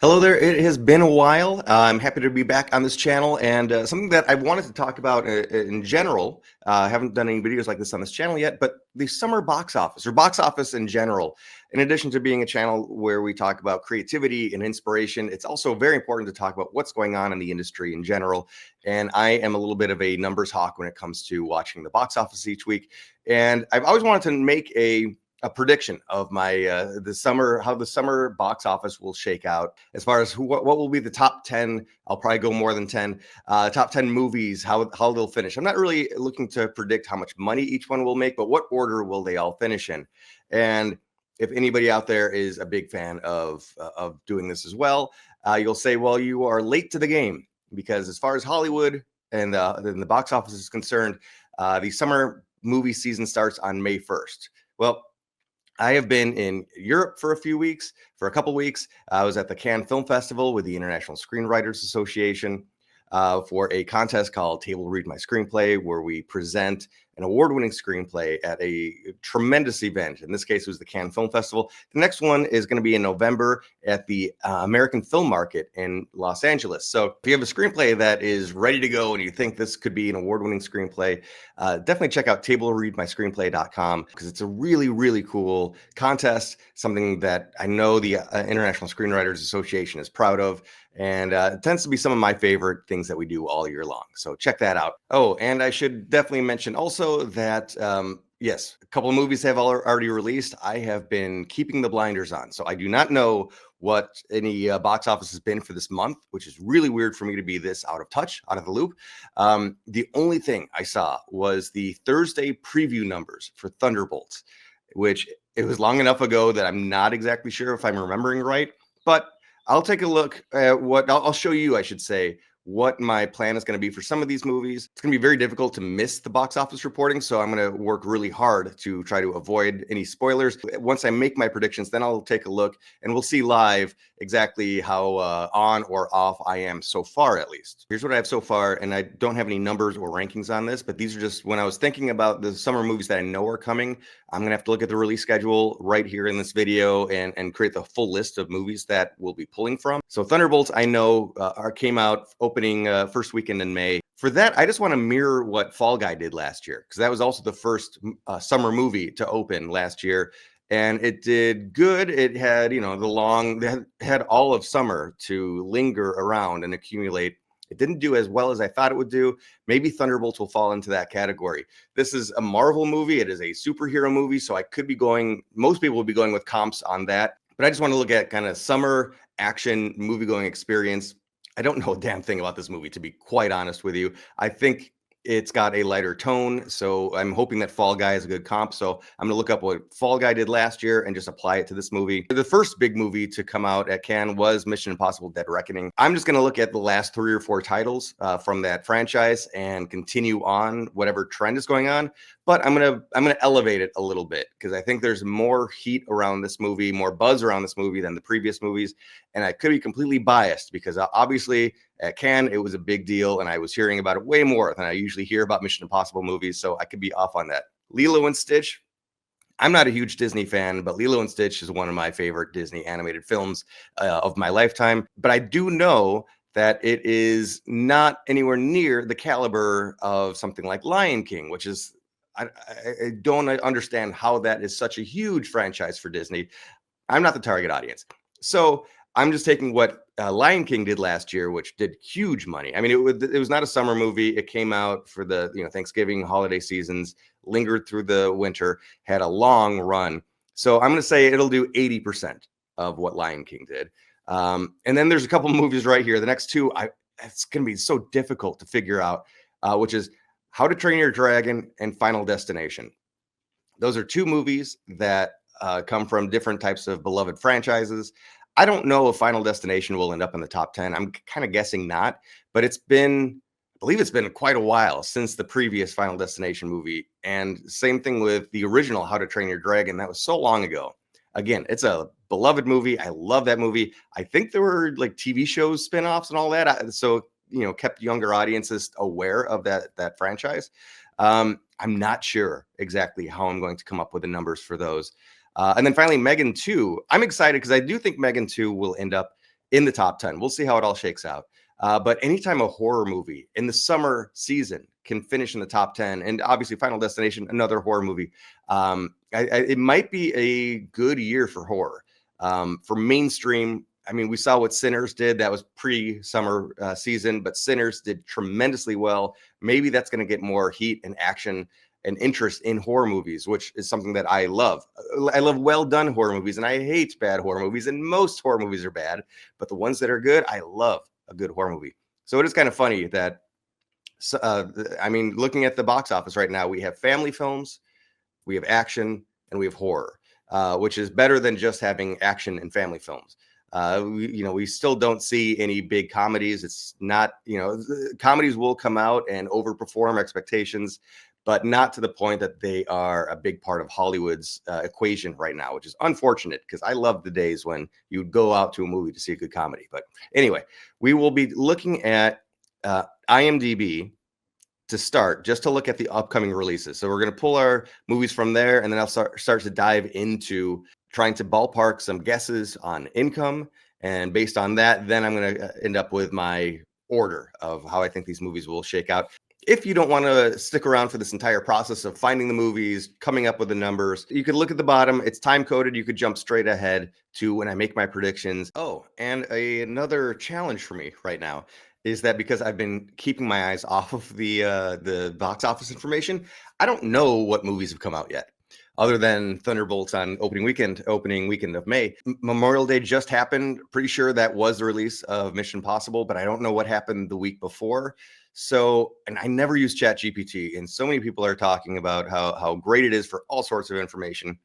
Hello there. It has been a while. I'm happy to be back on this channel, and something that I wanted to talk about in general. I haven't done any videos like this on this channel yet, but the summer box office or box office in general. In addition to being a channel where we talk about creativity and inspiration, it's also very important to talk about what's going on in the industry in general. And I am a little bit of a numbers hawk when it comes to watching the box office each week. And I've always wanted to make a prediction of my how the summer box office will shake out as far as what will be the top 10. I'll probably go more than 10 top 10 movies, how they'll finish. I'm not really looking to predict how much money each one will make, but what order will they all finish in. And if anybody out there is a big fan of doing this as well, you'll say, well, you are late to the game, because as far as Hollywood and the box office is concerned, the summer movie season starts on May 1st. Well, I have been in Europe for a couple weeks. I was at the Cannes Film Festival with the International Screenwriters Association for a contest called Table Read My Screenplay, where we present an award-winning screenplay at a tremendous event. In this case, it was the Cannes Film Festival. The next one is going to be in November at the American Film Market in Los Angeles. So if you have a screenplay that is ready to go and you think this could be an award-winning screenplay, definitely check out tablereadmyscreenplay.com, because it's a really, really cool contest, something that I know the International Screenwriters Association is proud of. And it tends to be some of my favorite things that we do all year long. So check that out. Oh, and I should definitely mention also that, yes, a couple of movies have already released. I have been keeping the blinders on. So I do not know what any box office has been for this month, which is really weird for me to be this out of touch, out of the loop. The only thing I saw was the Thursday preview numbers for Thunderbolts, which it was long enough ago that I'm not exactly sure if I'm remembering right. But I'll take a look at what I'll show you, I should say, what my plan is going to be for some of these movies. It's going to be very difficult to miss the box office reporting, so I'm going to work really hard to try to avoid any spoilers. Once I make my predictions, then I'll take a look and we'll see live exactly how on or off I am so far, at least. Here's what I have so far, and I don't have any numbers or rankings on this, but these are just when I was thinking about the summer movies that I know are coming. I'm going to have to look at the release schedule right here in this video and create the full list of movies that we'll be pulling from. So Thunderbolts, I know, came out opening first weekend in May. For that, I just want to mirror what Fall Guy did last year, because that was also the first summer movie to open last year. And it did good. It had, they had all of summer to linger around and accumulate. It didn't do as well as I thought it would do. Maybe Thunderbolts will fall into that category. This is a Marvel movie. It is a superhero movie. So I could be most people will be going with comps on that. But I just want to look at kind of summer action movie-going experience. I don't know a damn thing about this movie, to be quite honest with you. I think it's got a lighter tone, so I'm hoping that Fall Guy is a good comp. So I'm going to look up what Fall Guy did last year and just apply it to this movie. The first big movie to come out at Cannes was Mission Impossible: Dead Reckoning. I'm just going to look at the last 3 or 4 titles from that franchise and continue on whatever trend is going on. But I'm gonna elevate it a little bit, because I think there's more heat around this movie, more buzz around this movie than the previous movies. And I could be completely biased, because obviously at Cannes it was a big deal, and I was hearing about it way more than I usually hear about Mission Impossible movies. So I could be off on that. Lilo and Stitch. I'm not a huge Disney fan, but Lilo and Stitch is one of my favorite Disney animated films of my lifetime. But I do know that it is not anywhere near the caliber of something like Lion King, which is I don't understand how that is such a huge franchise for Disney. I'm not the target audience. So I'm just taking what Lion King did last year, which did huge money. I mean, it was not a summer movie. It came out for the Thanksgiving holiday seasons, lingered through the winter, had a long run. So I'm going to say it'll do 80% of what Lion King did. And then there's a couple movies right here. The next two, it's going to be so difficult to figure out, which is How to Train Your Dragon and Final Destination. Those are 2 movies that come from different types of beloved franchises. I don't know if Final Destination will end up in the top 10. I'm kind of guessing not, but I believe it's been quite a while since the previous Final Destination movie. And same thing with the original How to Train Your Dragon. That was so long ago. Again, it's a beloved movie. I love that movie. I think there were like TV shows, spinoffs and all that. So kept younger audiences aware of that franchise. I'm not sure exactly how I'm going to come up with the numbers for those. And then finally, Megan 2. I'm excited because I do think Megan 2 will end up in the top 10. We'll see how it all shakes out. But anytime a horror movie in the summer season can finish in the top 10, and obviously Final Destination, another horror movie, it might be a good year for horror. For mainstream, I mean, we saw what Sinners did. That was pre-summer season, but Sinners did tremendously well. Maybe that's going to get more heat and action and interest in horror movies, which is something that I love. I love well-done horror movies, and I hate bad horror movies, and most horror movies are bad, but the ones that are good, I love a good horror movie. So it is kind of funny that, I mean, looking at the box office right now, we have family films, we have action, and we have horror, which is better than just having action and family films. We still don't see any big comedies. It's not, comedies will come out and overperform expectations, but not to the point that they are a big part of Hollywood's equation right now, which is unfortunate because I love the days when you would go out to a movie to see a good comedy. But anyway, we will be looking at IMDb to start, just to look at the upcoming releases. So we're going to pull our movies from there, and then I'll start to dive into trying to ballpark some guesses on income. And based on that, then I'm going to end up with my order of how I think these movies will shake out. If you don't want to stick around for this entire process of finding the movies, coming up with the numbers, you could look at the bottom. It's time coded. You could jump straight ahead to when I make my predictions. Oh, and another challenge for me right now is that because I've been keeping my eyes off of the box office information, I don't know what movies have come out yet, other than Thunderbolts on opening weekend of May. Memorial Day just happened. Pretty sure that was the release of Mission Impossible, but I don't know what happened the week before. So, and I never use ChatGPT, and so many people are talking about how great it is for all sorts of information.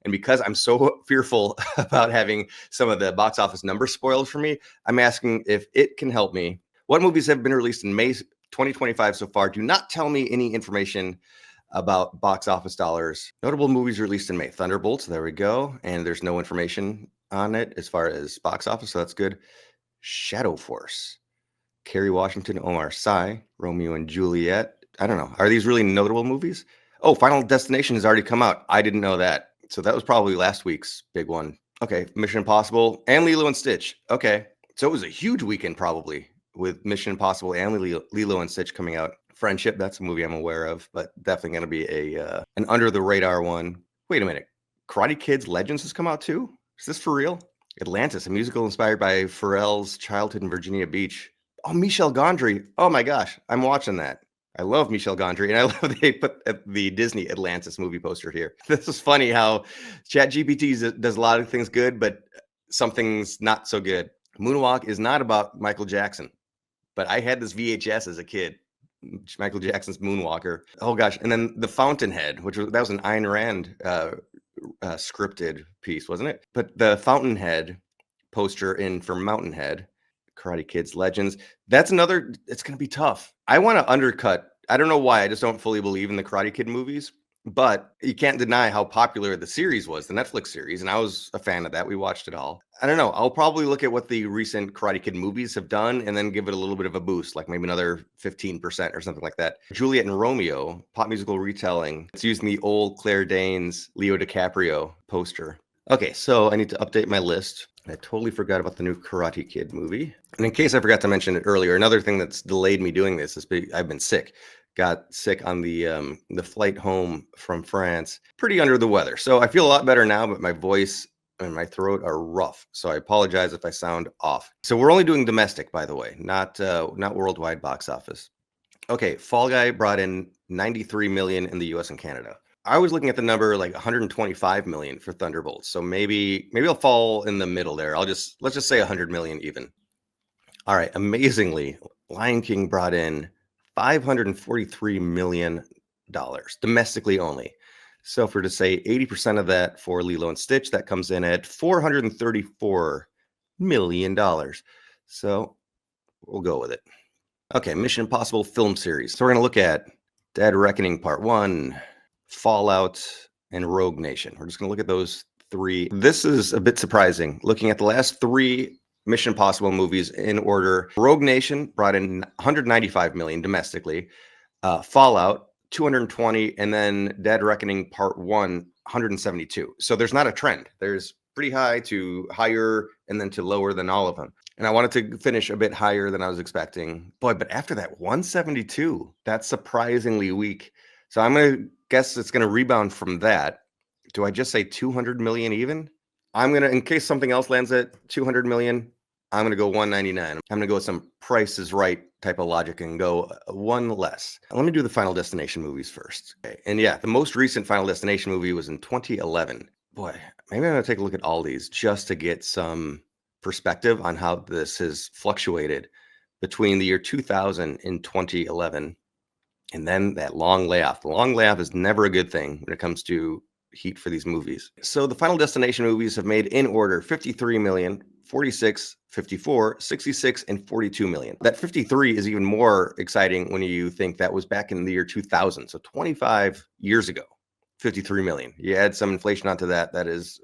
And because I'm so fearful about having some of the box office numbers spoiled for me, I'm asking if it can help me. What movies have been released in May 2025 so far? Do not tell me any information about box office dollars. Notable movies released in May. Thunderbolts, there we go. And there's no information on it as far as box office, so that's good. Shadow Force. Kerry Washington, Omar Sy, Romeo and Juliet. I don't know. Are these really notable movies? Oh, Final Destination has already come out. I didn't know that. So that was probably last week's big one. Okay, Mission Impossible and Lilo and Stitch. Okay, so it was a huge weekend probably with Mission Impossible and Lilo and Stitch coming out. Friendship, that's a movie I'm aware of, but definitely going to be an under the radar one. Wait a minute. Karate Kids Legends has come out too? Is this for real? Atlantis, a musical inspired by Pharrell's childhood in Virginia Beach. Oh, Michel Gondry. Oh my gosh, I'm watching that. I love Michel Gondry, and I love they put the Disney Atlantis movie poster here. This is funny how ChatGPT does a lot of things good, but something's not so good. Moonwalk is not about Michael Jackson, but I had this VHS as a kid. Michael Jackson's Moonwalker. Oh gosh, and then The Fountainhead, that was an Ayn Rand scripted piece, wasn't it? But the Fountainhead poster for Mountainhead, Karate Kids Legends. That's another. It's going to be tough. I want to undercut. I don't know why. I just don't fully believe in the Karate Kid movies. But you can't deny how popular the series was, the Netflix series, and I was a fan of that. We watched it all. I don't know. I'll probably look at what the recent Karate Kid movies have done and then give it a little bit of a boost, like maybe another 15% or something like that. Juliet and Romeo, pop musical retelling. It's using the old Claire Danes, Leo DiCaprio poster. Okay, so I need to update my list. I totally forgot about the new Karate Kid movie. And in case I forgot to mention it earlier, another thing that's delayed me doing this is I've been sick. Got sick on the flight home from France. Pretty under the weather. So I feel a lot better now, but my voice and my throat are rough. So I apologize if I sound off. So we're only doing domestic, by the way, not worldwide box office. Okay, Fall Guy brought in 93 million in the US and Canada. I was looking at the number like 125 million for Thunderbolts. So maybe I'll fall in the middle there. Let's just say 100 million even. All right, amazingly, Lion King brought in $543 million domestically only. So if we're to say 80% of that for Lilo and Stitch, that comes in at $434 million. So we'll go with it. Okay, Mission Impossible film series. So we're going to look at Dead Reckoning Part 1, Fallout, and Rogue Nation. We're just going to look at those three. This is a bit surprising. Looking at the last three Mission Impossible movies in order. Rogue Nation brought in 195 million domestically. Fallout 220, and then Dead Reckoning Part 1 172. So there's not a trend. There's pretty high to higher and then to lower than all of them. And I wanted to finish a bit higher than I was expecting. Boy, but after that 172, that's surprisingly weak. So I'm going to guess it's going to rebound from that. Do I just say 200 million even? I'm going to, in case something else lands at 200 million, I'm going to go 199. I'm going to go with some Price is Right type of logic and go one less. Let me do the Final Destination movies first. Okay. And yeah, the most recent Final Destination movie was in 2011. Boy, maybe I'm going to take a look at all these just to get some perspective on how this has fluctuated between the year 2000 and 2011. And then that long layoff. The long layoff is never a good thing when it comes to heat for these movies. So the Final Destination movies have made in order 53 million, 46, 54, 66, and 42 million. That 53 is even more exciting when you think that was back in the year 2000. So 25 years ago, 53 million. You add some inflation onto that. That is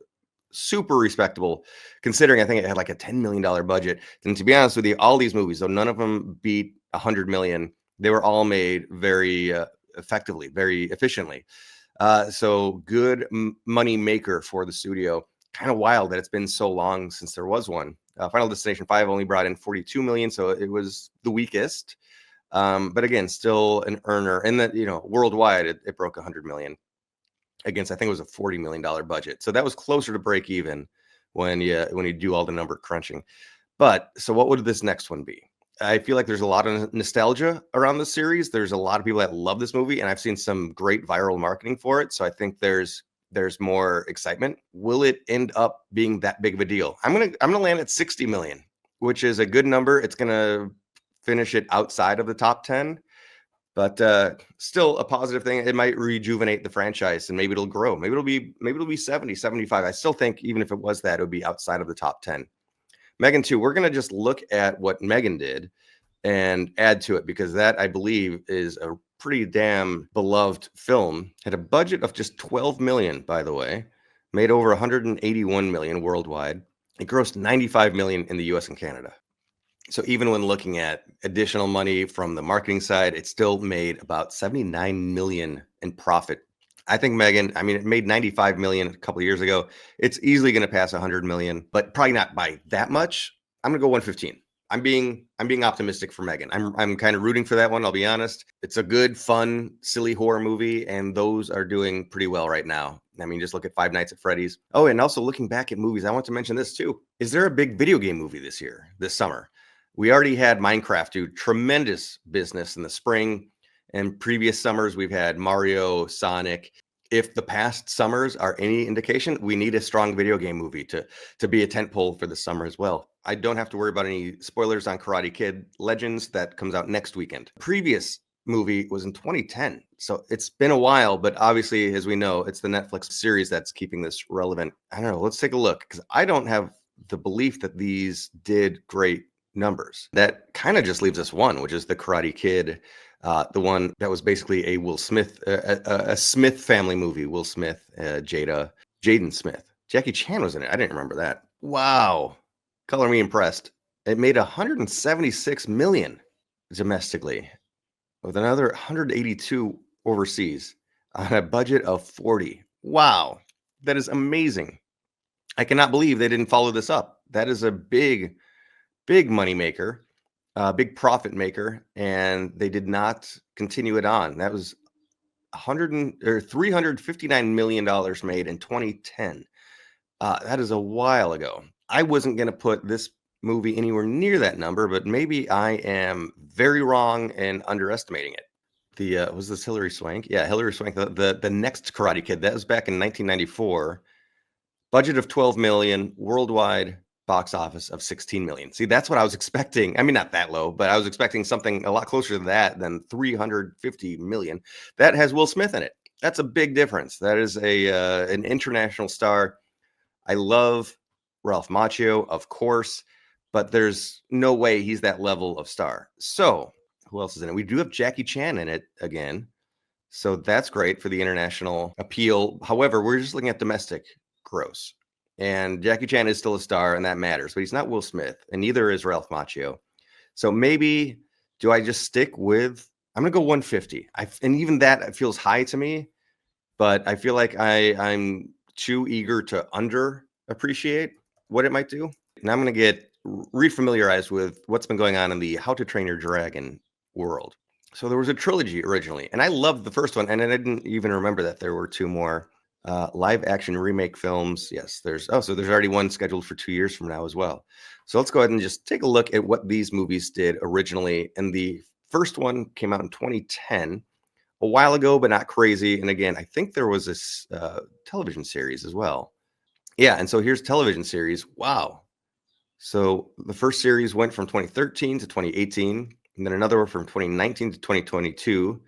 super respectable, considering I think it had like a $10 million budget. And to be honest with you, all these movies, though none of them beat 100 million, they were all made very effectively, very efficiently. So good money maker for the studio. Kind of wild that it's been so long since there was one. Final Destination 5 only brought in 42 million, so it was the weakest. But again, still an earner. And that, worldwide, it broke 100 million against, I think it was a $40 million budget. So that was closer to break even when you do all the number crunching. But so what would this next one be? I feel like there's a lot of nostalgia around the series. There's a lot of people that love this movie, and I've seen some great viral marketing for it. So I think there's more excitement. Will it end up being that big of a deal? I'm gonna land at 60 million, which is a good number. It's gonna finish it outside of the top 10, but still a positive thing. It might rejuvenate the franchise, and maybe it'll grow. Maybe it'll be 70, 75. I still think even if it was that, it would be outside of the top 10. Megan 2, we're going to just look at what Megan did and add to it, because that, I believe, is a pretty damn beloved film. Had a budget of just 12 million, by the way, made over 181 million worldwide. It grossed 95 million in the US and Canada. So even when looking at additional money from the marketing side, it still made about 79 million in profit. I think Megan, it made 95 million a couple of years ago. It's easily going to pass 100 million, but probably not by that much. I'm going to go 115. I'm being optimistic for Megan. I'm kind of rooting for that one, I'll be honest. It's a good, fun, silly horror movie, and those are doing pretty well right now. Just look at Five Nights at Freddy's. Oh, and also looking back at movies, I want to mention this too. Is there a big video game movie this summer? We already had Minecraft do tremendous business in the spring. And previous summers, we've had Mario, Sonic. If the past summers are any indication, we need a strong video game movie to be a tentpole for the summer as well. I don't have to worry about any spoilers on Karate Kid Legends that comes out next weekend. Previous movie was in 2010. So it's been a while, but obviously, as we know, it's the Netflix series that's keeping this relevant. I don't know. Let's take a look, because I don't have the belief that these did great numbers. That kind of just leaves us one, which is the Karate Kid, the one that was basically a Will Smith, a Smith family movie. Will Smith, Jaden Smith, Jackie Chan was in it. I didn't remember that. Wow, color me impressed. It made 176 million domestically, with another 182 overseas on a budget of 40. Wow, that is amazing. I cannot believe they didn't follow this up. That is a big money maker, big profit maker, and they did not continue it on. That was $359 million made in 2010. That is a while ago. I wasn't going to put this movie anywhere near that number, but maybe I am very wrong and underestimating it. Was this Hilary Swank? Yeah, Hilary Swank, the next Karate Kid. That was back in 1994. Budget of 12 million worldwide. Box office of 16 million. See, that's what I was expecting. Not that low, but I was expecting something a lot closer to that than 350 million. That has Will Smith in it. That's a big difference. That is an international star. I love Ralph Macchio, of course, but there's no way he's that level of star. So who else is in it? We do have Jackie Chan in it again. So that's great for the international appeal. However, we're just looking at domestic gross. And Jackie Chan is still a star, and that matters. But he's not Will Smith, and neither is Ralph Macchio. So maybe, do I just stick with, I'm going to go 150. And even that feels high to me, but I feel like I'm too eager to appreciate what it might do. And I'm going to get refamiliarized with what's been going on in the How to Train Your Dragon world. So there was a trilogy originally, and I loved the first one, and I didn't even remember that there were two more live action remake films. Yes, there's already one scheduled for 2 years from now as well. So let's go ahead and just take a look at what these movies did originally. And the first one came out in 2010, a while ago, but not crazy. And again, I think there was this television series as well. Yeah, and so here's television series. Wow. So the first series went from 2013 to 2018, and then another one from 2019 to 2022,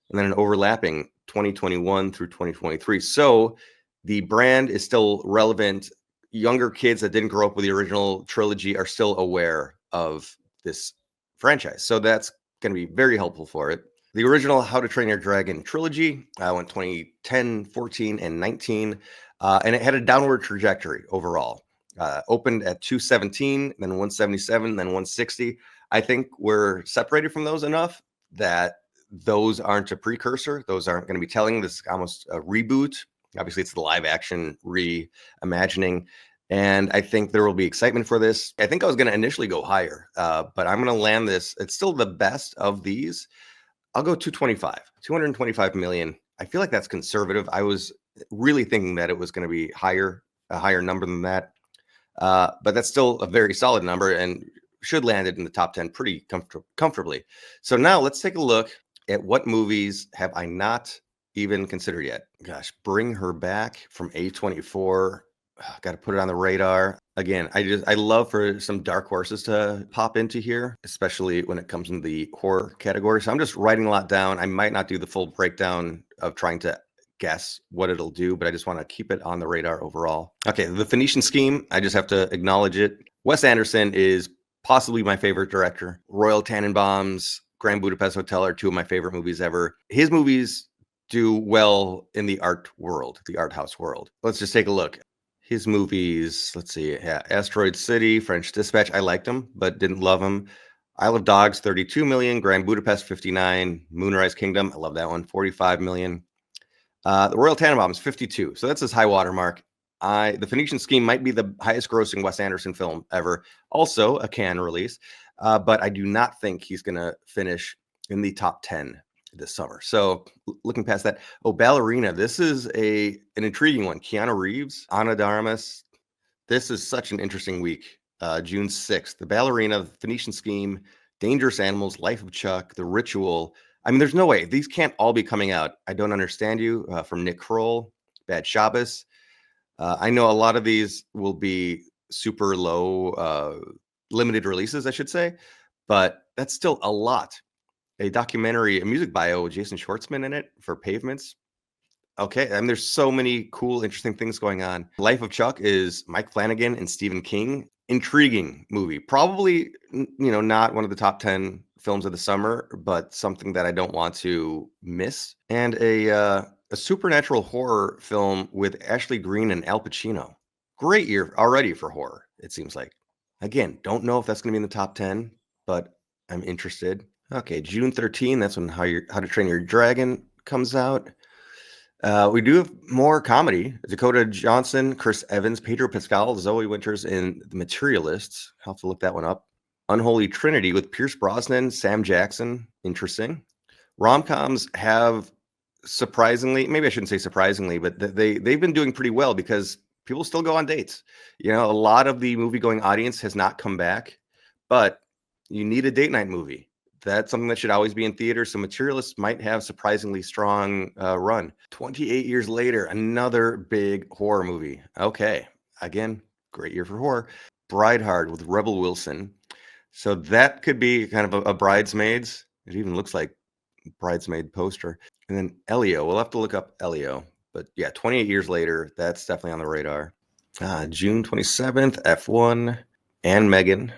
and then an overlapping 2021 through 2023. So the brand is still relevant. Younger kids that didn't grow up with the original trilogy are still aware of this franchise. So that's going to be very helpful for it. The original How to Train Your Dragon trilogy went 2010, 14, and 19, and it had a downward trajectory overall. Opened at 217, then 177, then 160. I think we're separated from those enough that those aren't a precursor. Those aren't going to be telling. This is almost a reboot. Obviously, it's the live action reimagining. And I think there will be excitement for this. I think I was going to initially go higher, but I'm going to land this. It's still the best of these. I'll go 225 million. I feel like that's conservative. I was really thinking that it was going to be higher, a higher number than that. But that's still a very solid number and should land it in the top 10 pretty comfortably. So now let's take a look at what movies have I not even considered yet. Gosh, Bring Her Back from A24. Got to put it on the radar. Again, I love for some dark horses to pop into here, especially when it comes into the horror category. So I'm just writing a lot down. I might not do the full breakdown of trying to guess what it'll do, but I just want to keep it on the radar overall. Okay, the Phoenician Scheme, I just have to acknowledge it. Wes Anderson is possibly my favorite director. Royal Tenenbaums, Grand Budapest Hotel are two of my favorite movies ever. His movies do well in the art world, the art house world. Let's just take a look. His movies, let's see, yeah, Asteroid City, French Dispatch, I liked him, but didn't love him. Isle of Dogs, 32 million, Grand Budapest, 59, Moonrise Kingdom, I love that one, 45 million. The Royal Tenenbaums, 52. So that's his high water mark. The Phoenician Scheme might be the highest grossing Wes Anderson film ever. Also a Cannes release. But I do not think he's going to finish in the top 10 this summer. So looking past that. Oh, Ballerina. This is an intriguing one. Keanu Reeves, Ana de Armas. This is such an interesting week. June 6th. The Ballerina, the Phoenician Scheme, Dangerous Animals, Life of Chuck, The Ritual. I mean, there's no way. These can't all be coming out. I Don't Understand You from Nick Kroll, Bad Shabbos. I know a lot of these will be super low, limited releases, I should say, but that's still a lot. A documentary, a music bio with Jason Schwartzman in it for Pavements. Okay, I mean, there's so many cool, interesting things going on. Life of Chuck is Mike Flanagan and Stephen King. Intriguing movie. Probably, not one of the top 10 films of the summer, but something that I don't want to miss. And a supernatural horror film with Ashley Greene and Al Pacino. Great year already for horror, it seems like. Again, don't know if that's going to be in the top 10, but I'm interested. Okay, June 13, that's when How to Train Your Dragon comes out. We do have more comedy. Dakota Johnson, Chris Evans, Pedro Pascal, Zoe Winters in The Materialists. I'll have to look that one up. Unholy Trinity with Pierce Brosnan, Sam Jackson. Interesting. Rom-coms have surprisingly, maybe I shouldn't say surprisingly, but they've been doing pretty well because people still go on dates. A lot of the movie-going audience has not come back, but you need a date night movie. That's something that should always be in theaters. So Materialists might have surprisingly strong run. 28 years later, another big horror movie. Okay, again, great year for horror. Bridehard with Rebel Wilson. So that could be kind of a Bridesmaids. It even looks like Bridesmaid poster. And then Elio. We'll have to look up Elio. But yeah, 28 years later, that's definitely on the radar. June 27th, F1 and Megan.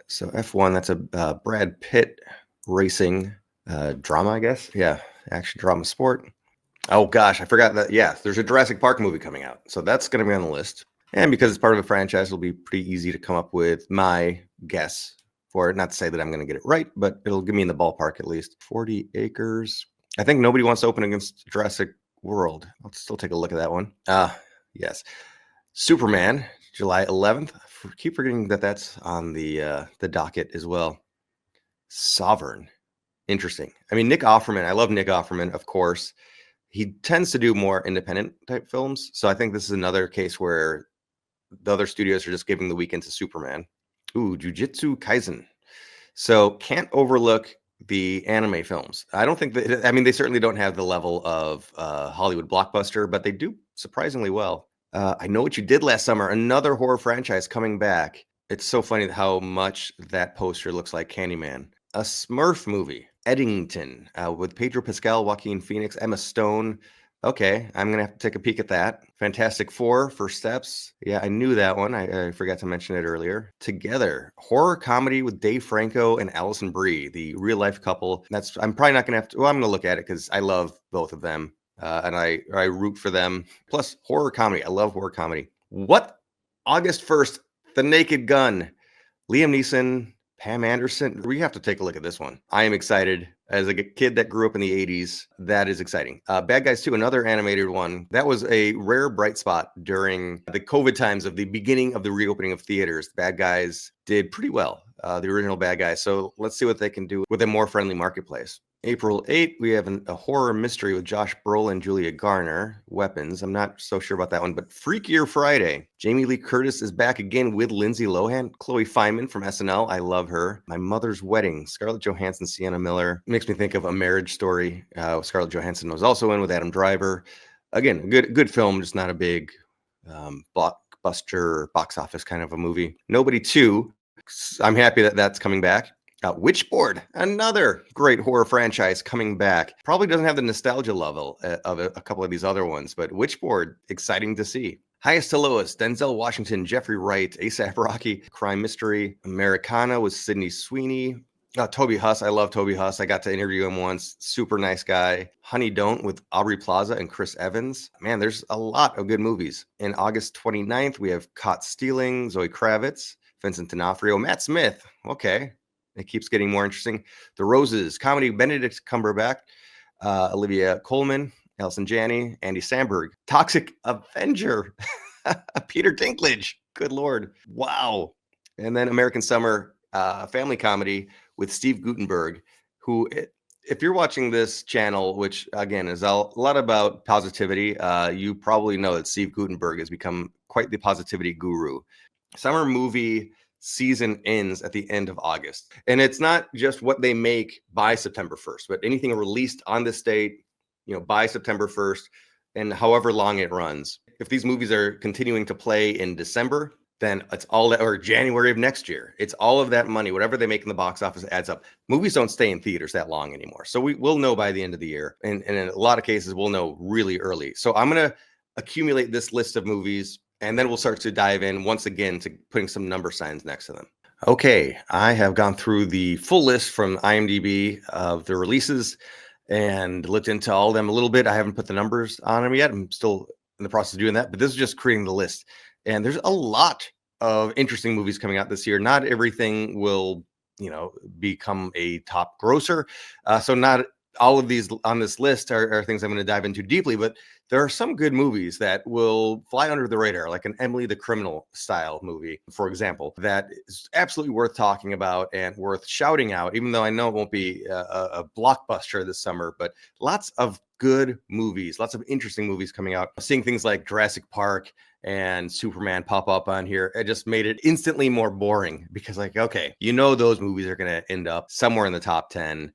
So F1, that's a Brad Pitt racing drama, I guess. Yeah, action drama sport. Oh gosh, I forgot that. Yeah, there's a Jurassic Park movie coming out. So that's going to be on the list. And because it's part of a franchise, it'll be pretty easy to come up with my guess for it. Not to say that I'm going to get it right, but it'll give me in the ballpark at least. 40 Acres. I think nobody wants to open against Jurassic World. I'll still take a look at that one. Yes. Superman, July 11th. Keep forgetting that that's on the docket as well. Sovereign. Interesting. I mean, Nick Offerman. I love Nick Offerman, of course. He tends to do more independent type films. So I think this is another case where the other studios are just giving the weekend to Superman. Ooh, Jujutsu Kaisen. So can't overlook the anime films. I don't think that, I mean, they certainly don't have the level of Hollywood blockbuster, but they do surprisingly well. I Know What You Did Last Summer, another horror franchise coming back. It's so funny how much that poster looks like Candyman. A Smurf movie, Eddington, with Pedro Pascal, Joaquin Phoenix, Emma Stone. Okay, I'm going to have to take a peek at that. Fantastic Four, First Steps. Yeah, I knew that one. I forgot to mention it earlier. Together, horror comedy with Dave Franco and Allison Brie, the real life couple. I'm probably not going to have to, well, I'm going to look at it because I love both of them. And I root for them. Plus, horror comedy. I love horror comedy. What? August 1st, The Naked Gun. Liam Neeson, Pam Anderson. We have to take a look at this one. I am excited. As a kid that grew up in the 80s, that is exciting. Bad Guys 2, another animated one. That was a rare bright spot during the COVID times of the beginning of the reopening of theaters. Bad Guys did pretty well, the original Bad Guys. So let's see what they can do with a more friendly marketplace. April 8th, we have a horror mystery with Josh Brolin and Julia Garner. Weapons. I'm not so sure about that one, but Freakier Friday. Jamie Lee Curtis is back again with Lindsay Lohan. Chloe Fineman from SNL. I love her. My Mother's Wedding. Scarlett Johansson, Sienna Miller. Makes me think of A Marriage Story. Scarlett Johansson was also in with Adam Driver. Again, good film, just not a big blockbuster box office kind of a movie. Nobody 2. I'm happy that that's coming back. Witchboard, another great horror franchise coming back. Probably doesn't have the nostalgia level of a couple of these other ones, but Witchboard, exciting to see. Highest to Lowest, Denzel Washington, Jeffrey Wright, A$AP Rocky, crime mystery. Americana with Sydney Sweeney. Toby Huss, I love Toby Huss. I got to interview him once. Super nice guy. Honey Don't with Aubrey Plaza and Chris Evans. Man, there's a lot of good movies. In August 29th, we have Caught Stealing, Zoe Kravitz, Vincent D'Onofrio, Matt Smith. Okay. It keeps getting more interesting. The Roses, comedy, Benedict Cumberbatch, Olivia Colman, Allison Janney, Andy Samberg. Toxic Avenger, Peter Dinklage. Good Lord. Wow. And then American Summer, family comedy with Steve Guttenberg, who, if you're watching this channel, which again is a lot about positivity, you probably know that Steve Guttenberg has become quite the positivity guru. Summer movie season ends at the end of August. And it's not just what they make by September 1st, but anything released on this date, by September 1st and however long it runs. If these movies are continuing to play in December, then it's all that, or January of next year. It's all of that money, whatever they make in the box office adds up. Movies don't stay in theaters that long anymore. So we'll know by the end of the year. And in a lot of cases, we'll know really early. So I'm going to accumulate this list of movies, and then we'll start to dive in once again to putting some number signs next to them. Okay, I have gone through the full list from IMDb of the releases and looked into all of them a little bit. I haven't put the numbers on them yet. I'm still in the process of doing that, but this is just creating the list. And there's a lot of interesting movies coming out this year. Not everything will, become a top grosser. So not all of these on this list are things I'm going to dive into deeply, but there are some good movies that will fly under the radar, like an Emily the Criminal style movie, for example, that is absolutely worth talking about and worth shouting out, even though I know it won't be a blockbuster this summer, but lots of good movies, lots of interesting movies coming out. Seeing things like Jurassic Park and Superman pop up on here, it just made it instantly more boring because okay, those movies are going to end up somewhere in the top 10.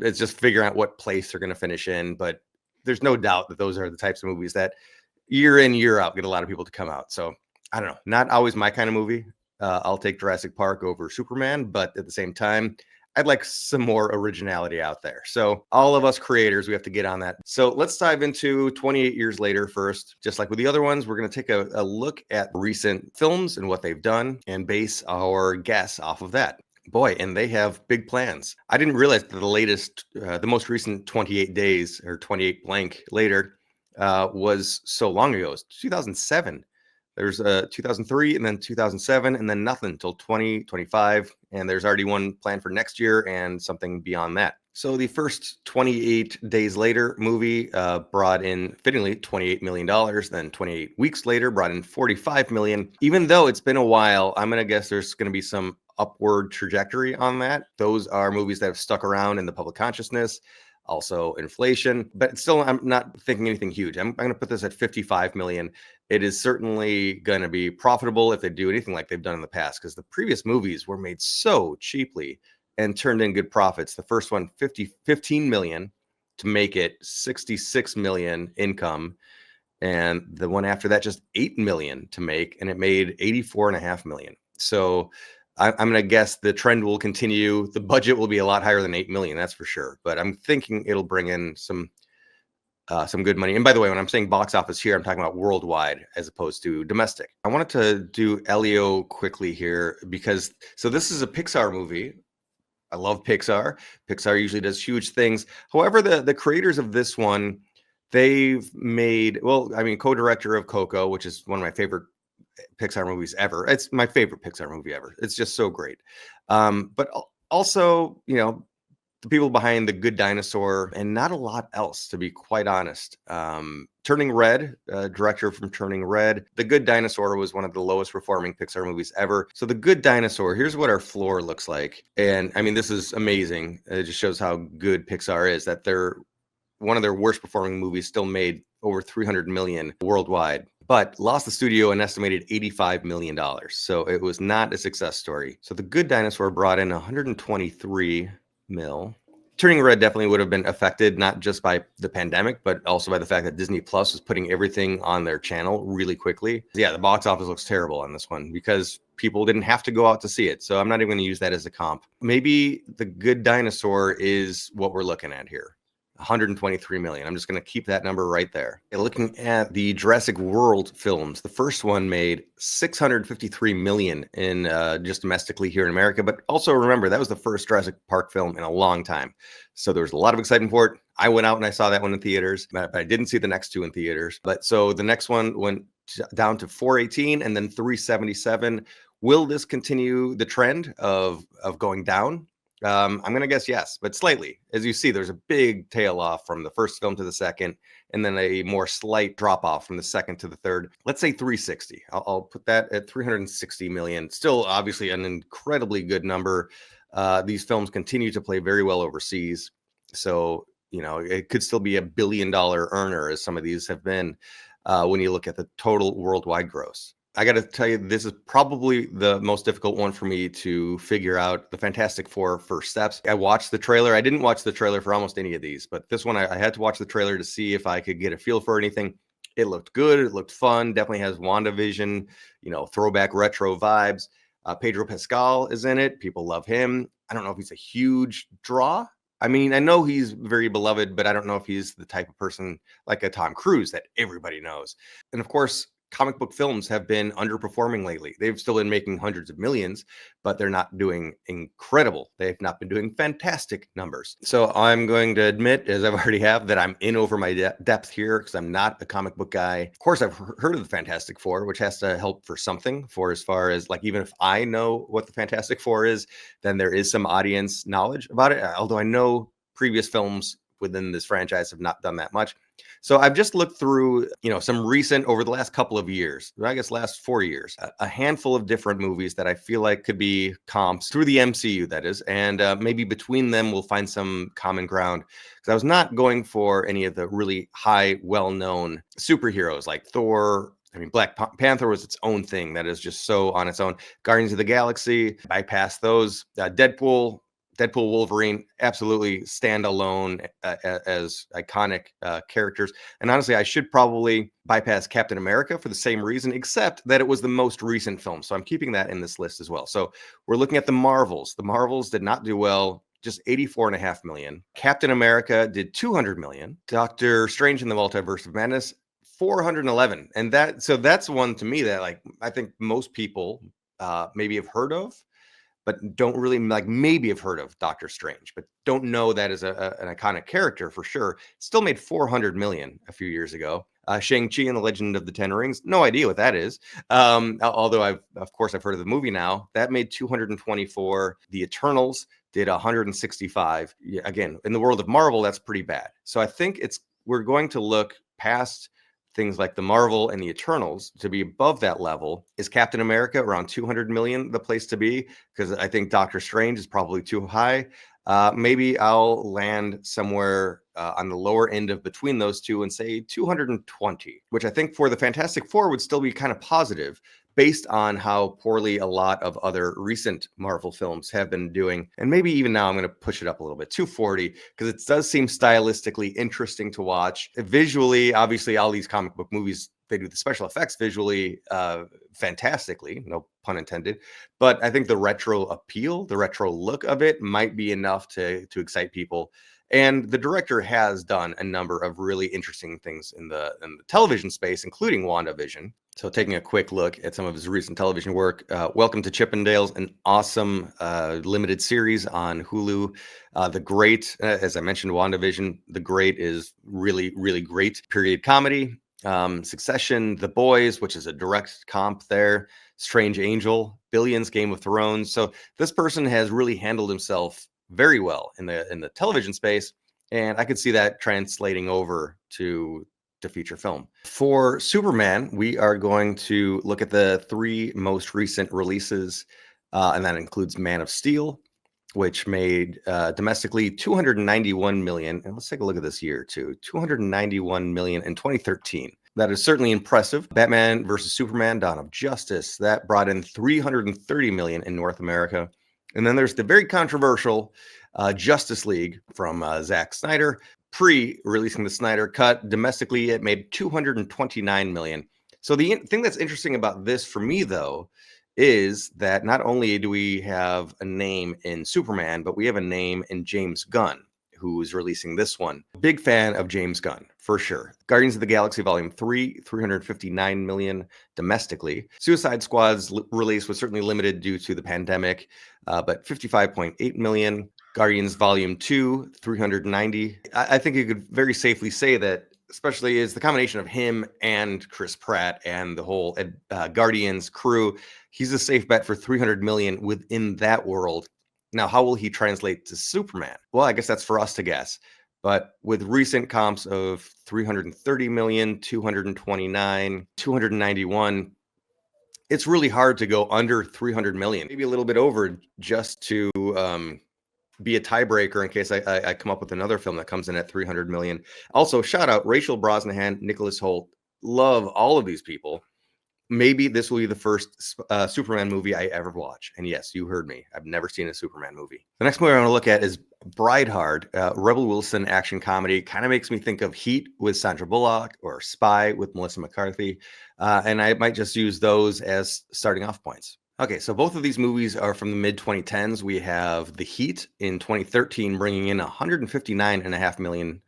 It's just figuring out what place they're going to finish in. But there's no doubt that those are the types of movies that year in, year out get a lot of people to come out. So I don't know, not always my kind of movie. I'll take Jurassic Park over Superman, but at the same time, I'd like some more originality out there. So all of us creators, we have to get on that. So let's dive into 28 years later first. Just like with the other ones, we're going to take a look at recent films and what they've done and base our guess off of that. Boy, and they have big plans. I didn't realize that the most recent 28 days or 28 blank later was so long ago. It's 2007. There's 2003 and then 2007 and then nothing until 2025. And there's already one planned for next year and something beyond that. So the first 28 Days Later movie brought in, fittingly, $28 million. Then 28 weeks later brought in $45 million. Even though it's been a while, I'm going to guess there's going to be some upward trajectory on that. Those are movies that have stuck around in the public consciousness. Also inflation, but still, I'm not thinking anything huge. I'm going to put this at 55 million. It is certainly going to be profitable if they do anything like they've done in the past, because the previous movies were made so cheaply and turned in good profits. The first one, 15 million to make it 66 million income. And the one after that, just 8 million to make, and it made 84.5 million. So I'm going to guess the trend will continue. The budget will be a lot higher than 8 million, that's for sure. But I'm thinking it'll bring in some good money. And by the way, when I'm saying box office here, I'm talking about worldwide as opposed to domestic. I wanted to do Elio quickly here because, so this is a Pixar movie. I love Pixar. Pixar usually does huge things. However, the creators of this one, they've made, well, I mean, co-director of Coco, which is one of my favorite Pixar movies ever. It's my favorite Pixar movie ever. It's just so great. But also, you know, the people behind The Good Dinosaur and not a lot else, to be quite honest. Turning Red, director from Turning Red. The Good Dinosaur was one of the lowest performing Pixar movies ever. So The Good Dinosaur, here's what our floor looks like. And I mean, this is amazing. It just shows how good Pixar is, that they're one of their worst performing movies still made over 300 million worldwide, but lost the studio an estimated $85 million. So it was not a success story. So The Good Dinosaur brought in 123 mil. Turning Red definitely would have been affected, not just by the pandemic, but also by the fact that Disney Plus was putting everything on their channel really quickly. Yeah, the box office looks terrible on this one because people didn't have to go out to see it. So I'm not even going to use that as a comp. Maybe The Good Dinosaur is what we're looking at here. 123 million. I'm just going to keep that number right there. And looking at the Jurassic World films, the first one made 653 million in just domestically here in America. But also remember, that was the first Jurassic Park film in a long time. So there was a lot of excitement for it. I went out and I saw that one in theaters, but I didn't see the next two in theaters. But so the next one went down to 418 and then 377. Will this continue the trend of going down? I'm going to guess yes, but slightly. As you see, there's a big tail off from the first film to the second, and then a more slight drop off from the second to the third. Let's say 360. I'll put that at 360 million. Still, obviously, an incredibly good number. These films continue to play very well overseas. So, you know, it could still be a $1 billion earner, as some of these have been, when you look at the total worldwide gross. I got to tell you, this is probably the most difficult one for me to figure out. The Fantastic Four First Steps. I watched the trailer. I didn't watch the trailer for almost any of these, but this one I had to watch the trailer to see if I could get a feel for anything. It looked good. It looked fun. Definitely has WandaVision, you know, throwback retro vibes. Pedro Pascal is in it. People love him. I don't know if he's a huge draw. I mean, I know he's very beloved, but I don't know if he's the type of person like a Tom Cruise that everybody knows. And of course, comic book films have been underperforming lately. They've still been making hundreds of millions, but they're not doing incredible. They've not been doing fantastic numbers. So I'm going to admit, as I've already have, that I'm in over my depth here because I'm not a comic book guy. Of course, I've heard of the Fantastic Four, which has to help for something, for as far as like, even if I know what the Fantastic Four is, then there is some audience knowledge about it. Although I know previous films within this franchise have not done that much. So I've just looked through, you know, some recent, over the last couple of years, I guess last 4 years, a handful of different movies that I feel like could be comps through the MCU, that is, and maybe between them we'll find some common ground. Because I was not going for any of the really high, well-known superheroes like Thor. I mean, Black Panther was its own thing that is just so on its own. Guardians of the Galaxy, bypass those. Deadpool, Wolverine, absolutely stand alone as iconic characters. And honestly, I should probably bypass Captain America for the same reason, except that it was the most recent film. So I'm keeping that in this list as well. So we're looking at the Marvels. The Marvels did not do well. Just 84.5 million. Captain America did 200 million. Doctor Strange in the Multiverse of Madness, 411. And that's one to me that, like, I think most people maybe have heard of, but don't really, like, maybe have heard of Doctor Strange, but don't know that as an iconic character for sure. Still made 400 million a few years ago. Shang-Chi and the Legend of the Ten Rings, no idea what that is. Although of course I've heard of the movie now. That made 224. The Eternals did 165. Yeah, again, in the world of Marvel, that's pretty bad. So I think we're going to look past things like the Marvel and the Eternals to be above that level. Is Captain America around 200 million the place to be? Because I think Doctor Strange is probably too high. Maybe I'll land somewhere on the lower end of between those two and say 220, which I think for the Fantastic Four would still be kind of positive based on how poorly a lot of other recent Marvel films have been doing. And maybe even now I'm going to push it up a little bit, 240, because it does seem stylistically interesting to watch. Visually, obviously, all these comic book movies, they do the special effects visually fantastically, no pun intended. But I think the retro appeal, the retro look of it might be enough to excite people. And the director has done a number of really interesting things in the television space, including WandaVision. So taking a quick look at some of his recent television work, Welcome to Chippendales, an awesome limited series on Hulu. The Great, as I mentioned, WandaVision, The Great is really, really great period comedy. Succession, The Boys, which is a direct comp there, Strange Angel, Billions, Game of Thrones. So this person has really handled himself very well in the television space, and I could see that translating over to feature film. For Superman, we are going to look at the 3 most recent releases, and that includes Man of Steel, which made domestically 291 million. And let's take a look at this year too, 291 million in 2013. That is certainly impressive. Batman versus Superman, Dawn of Justice, that brought in 330 million in North America. And then there's the very controversial Justice League from Zack Snyder. Pre-releasing the Snyder Cut, domestically it made 229 million. So the thing that's interesting about this for me, though, is that not only do we have a name in Superman, but we have a name in James Gunn, who's releasing this one. Big fan of James Gunn, for sure. Guardians of the Galaxy Volume 3, 359 million domestically. Suicide Squad's release was certainly limited due to the pandemic, but 55.8 million. Guardians Volume 2, 390. I think you could very safely say that, especially is the combination of him and Chris Pratt and the whole Guardians crew, he's a safe bet for 300 million within that world. Now, how will he translate to Superman? Well, I guess that's for us to guess. But with recent comps of 330 million, 229, 291, it's really hard to go under 300 million, maybe a little bit over, just to be a tiebreaker in case I come up with another film that comes in at 300 million. Also, shout out Rachel Brosnahan, Nicholas Hoult. Love all of these people. Maybe this will be the first Superman movie I ever watch. And yes, you heard me. I've never seen a Superman movie. The next movie I want to look at is Brideheart, Rebel Wilson action comedy. Kind of makes me think of Heat with Sandra Bullock or Spy with Melissa McCarthy. And I might just use those as starting off points. Okay, so both of these movies are from the mid-2010s. We have The Heat in 2013 bringing in 159.5 million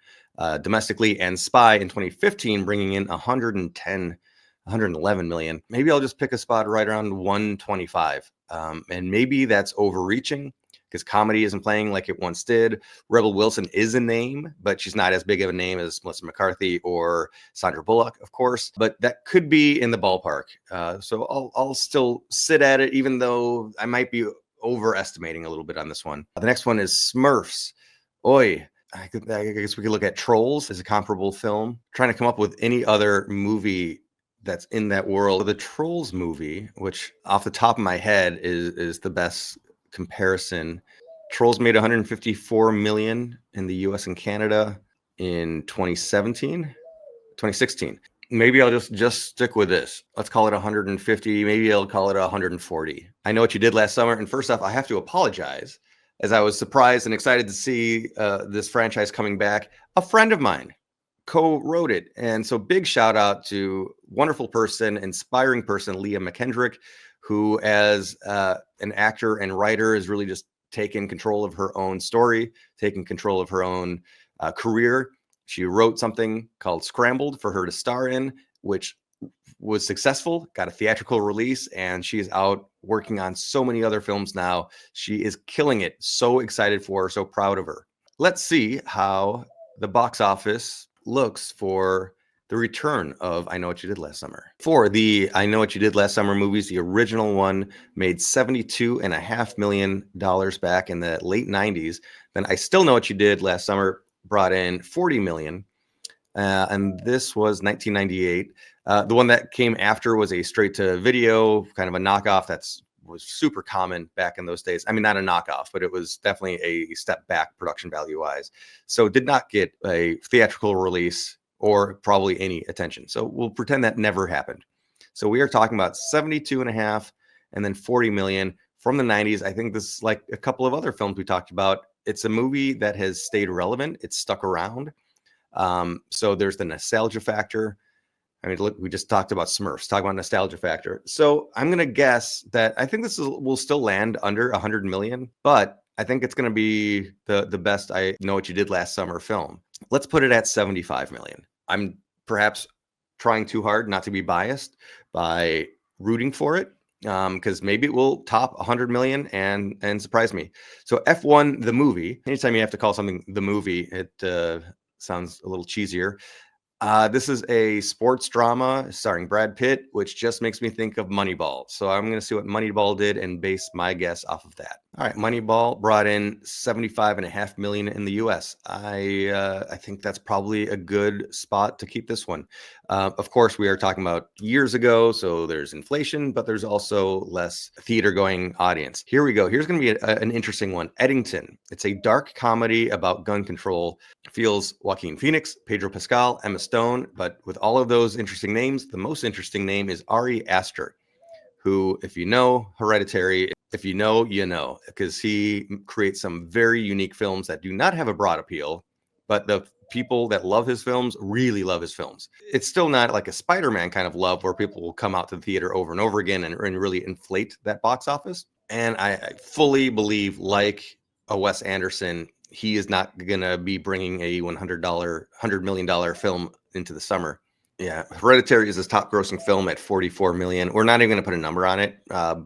domestically, and Spy in 2015 bringing in 111 million. Maybe I'll just pick a spot right around 125. And maybe that's overreaching because comedy isn't playing like it once did. Rebel Wilson is a name, but she's not as big of a name as Melissa McCarthy or Sandra Bullock, of course. But that could be in the ballpark. So I'll still sit at it, even though I might be overestimating a little bit on this one. The next one is Smurfs. Oi. I guess we could look at Trolls as a comparable film. Trying to come up with any other movie that's in that world. The Trolls movie, which off the top of my head is the best comparison. Trolls made 154 million in the US and Canada in 2016. Maybe I'll just stick with this. Let's call it 150. Maybe I'll call it 140. I know what you did last summer. And first off, I have to apologize, as I was surprised and excited to see this franchise coming back. A friend of mine co-wrote it. And so big shout out to wonderful person, inspiring person, Leah McKendrick, who as an actor and writer is really just taken control of her own story, taking control of her own career. She wrote something called Scrambled for her to star in, which was successful, got a theatrical release, and she's out working on so many other films now. She is killing it. So excited for her, so proud of her. Let's see how the box office looks for the return of I Know What You Did Last Summer. For the I Know What You Did Last Summer movies, the original one made $72.5 million back in the late 90s. Then I Still Know What You Did Last Summer brought in $40 million. And this was 1998. The one that came after was a straight to video, kind of a knockoff was super common back in those days. I mean, not a knockoff, but it was definitely a step back production value wise. So did not get a theatrical release or probably any attention. So we'll pretend that never happened. So we are talking about 72.5 and then 40 million from the 90s. I think this is like a couple of other films we talked about. It's a movie that has stayed relevant. It's stuck around. So there's the nostalgia factor. I mean, look, we just talked about Smurfs, talk about nostalgia factor. So I'm going to guess that I think will still land under 100 million, but I think it's going to be the best I Know What You Did Last Summer film. Let's put it at 75 million. I'm perhaps trying too hard not to be biased by rooting for it, because maybe it will top 100 million and surprise me. So F1, the movie, anytime you have to call something the movie, it sounds a little cheesier. This is a sports drama starring Brad Pitt, which just makes me think of Moneyball. So I'm going to see what Moneyball did and base my guess off of that. All right, Moneyball brought in 75.5 million in the US. I think that's probably a good spot to keep this one. Of course, we are talking about years ago, so there's inflation, but there's also less theater-going audience. Here we go. Here's going to be an interesting one. Eddington. It's a dark comedy about gun control. Feels Joaquin Phoenix, Pedro Pascal, Emma Stone, but with all of those interesting names, the most interesting name is Ari Aster, who, if you know Hereditary, if you know, you know, because he creates some very unique films that do not have a broad appeal, but the people that love his films really love his films. It's still not like a Spider-Man kind of love where people will come out to the theater over and over again and really inflate that box office. And I fully believe, like a Wes Anderson, he is not going to be bringing a $100 million film into the summer. Yeah, Hereditary is his top grossing film at 44 million. We're not even going to put a number on it